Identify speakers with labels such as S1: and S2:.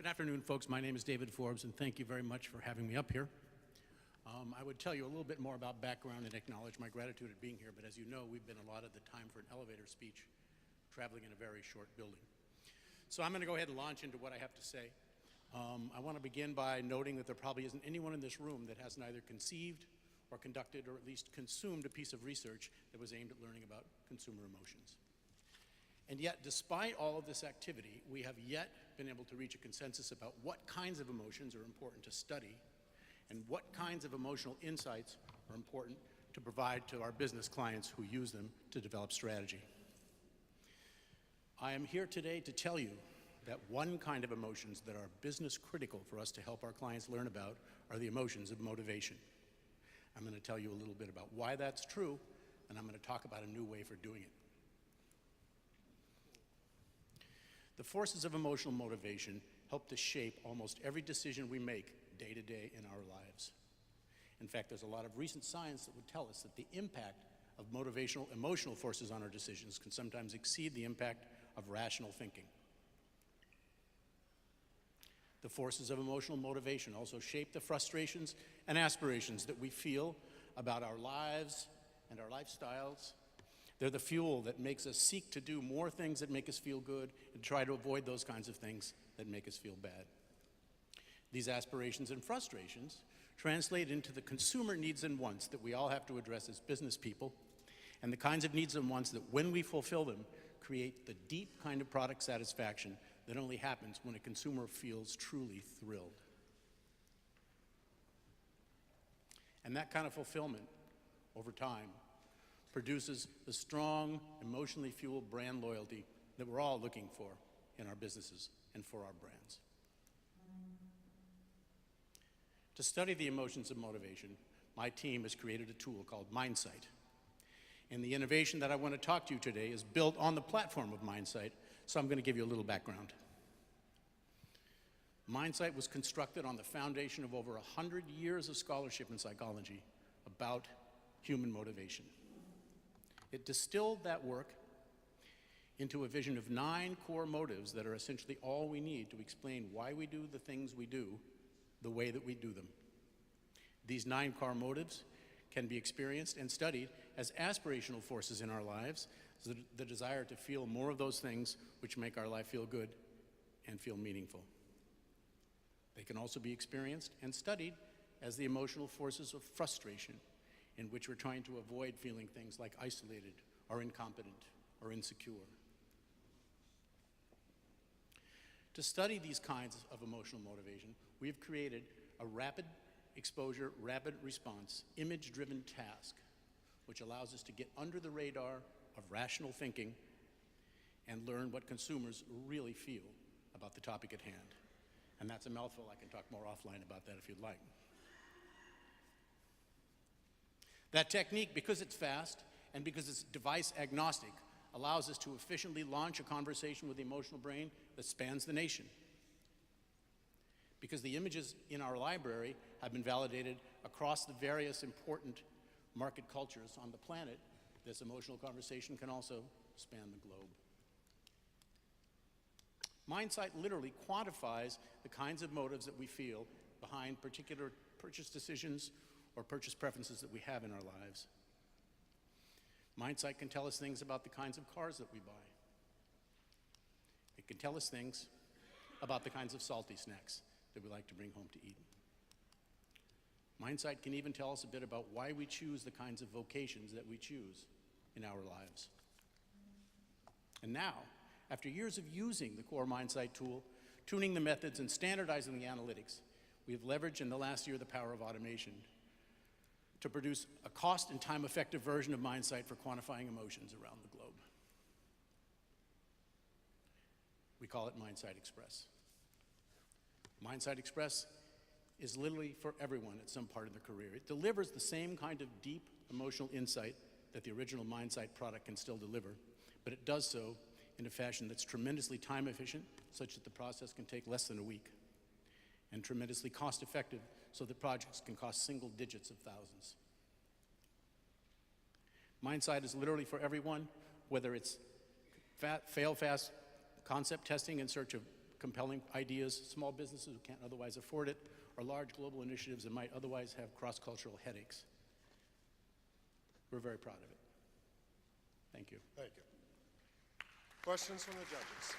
S1: Good afternoon, folks. My name is David Forbes, and thank you very much for having me up here. I would tell you a little bit more about background and acknowledge my gratitude at being here, but as you know, we've been allotted the time for an elevator speech, traveling in a very short building. So I'm going to go ahead and launch into what I have to say. I want to begin by noting that there probably isn't anyone in this room that has neither conceived or conducted or at least consumed a piece of research that was aimed at learning about consumer emotions. And yet, despite all of this activity, we have yet been able to reach a consensus about what kinds of emotions are important to study and what kinds of emotional insights are important to provide to our business clients who use them to develop strategy. I am here today to tell you that one kind of emotions that are business critical for us to help our clients learn about are the emotions of motivation. I'm going to tell you a little bit about why that's true, and I'm going to talk about a new way for doing it. The forces of emotional motivation help to shape almost every decision we make day to day in our lives. In fact, there's a lot of recent science that would tell us that the impact of motivational emotional forces on our decisions can sometimes exceed the impact of rational thinking. The forces of emotional motivation also shape the frustrations and aspirations that we feel about our lives and our lifestyles. They're the fuel that makes us seek to do more things that make us feel good and try to avoid those kinds of things that make us feel bad. These aspirations and frustrations translate into the consumer needs and wants that we all have to address as business people, and the kinds of needs and wants that, when we fulfill them, create the deep kind of product satisfaction that only happens when a consumer feels truly thrilled. And that kind of fulfillment, over time, produces the strong, emotionally fueled brand loyalty that we're all looking for in our businesses and for our brands. To study the emotions of motivation, my team has created a tool called MindSight. And the innovation that I want to talk to you today is built on the platform of MindSight, so I'm going to give you a little background. MindSight was constructed on the foundation of over 100 years of scholarship in psychology about human motivation. It distilled that work into a vision of 9 core motives that are essentially all we need to explain why we do the things we do the way that we do them. These 9 core motives can be experienced and studied as aspirational forces in our lives, so the desire to feel more of those things which make our life feel good and feel meaningful. They can also be experienced and studied as the emotional forces of frustration, in which we're trying to avoid feeling things like isolated or incompetent or insecure. To study these kinds of emotional motivation, we've created a rapid exposure, rapid response, image-driven task, which allows us to get under the radar of rational thinking and learn what consumers really feel about the topic at hand. And that's a mouthful. I can talk more offline about that if you'd like. That technique, because it's fast and because it's device agnostic, allows us to efficiently launch a conversation with the emotional brain that spans the nation. Because the images in our library have been validated across the various important market cultures on the planet, this emotional conversation can also span the globe. MindSight literally quantifies the kinds of motives that we feel behind particular purchase decisions or purchase preferences that we have in our lives. MindSight can tell us things about the kinds of cars that we buy. It can tell us things about the kinds of salty snacks that we like to bring home to eat. MindSight can even tell us a bit about why we choose the kinds of vocations that we choose in our lives. And now, after years of using the core MindSight tool, tuning the methods and standardizing the analytics, we have leveraged in the last year the power of automation to produce a cost and time-effective version of MindSight for quantifying emotions around the globe. We call it MindSight Express. MindSight Express is literally for everyone at some part of their career. It delivers the same kind of deep emotional insight that the original MindSight product can still deliver, but it does so in a fashion that's tremendously time efficient, such that the process can take less than a week, and tremendously cost effective, so that projects can cost single digits of thousands. MindSight is literally for everyone, whether it's fail-fast concept testing in search of compelling ideas, small businesses who can't otherwise afford it, or large global initiatives that might otherwise have cross-cultural headaches. We're very proud of it. Thank you.
S2: Thank you. Questions from the judges?